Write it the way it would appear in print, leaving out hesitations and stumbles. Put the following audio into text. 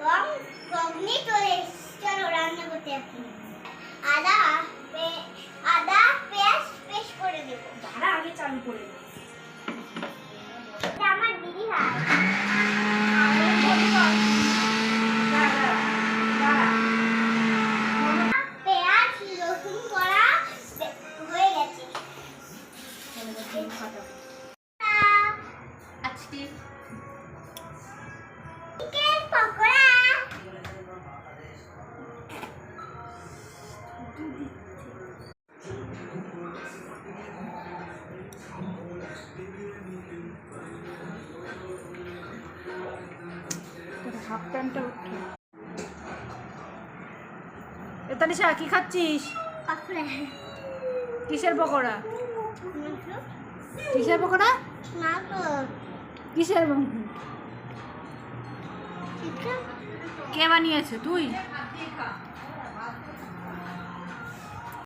কগনি চলে চলো রান্না করতে এখন আদা পেঁয়াজ পেস্ট করে দেবো। দাঁড়া আগে চালু করে দে। এটা আমার দিদি ভাই। পেঁয়াজ রসুন করা হয়ে গেছে। আজকে চিকেন পকোড়া হাফ প্যান্টটা উঠে তানিশা কি খাচ্ছিস? কিসের পকোড়া? কিসের পকোড়া? কিসের? কে বানিয়েছে? তুই?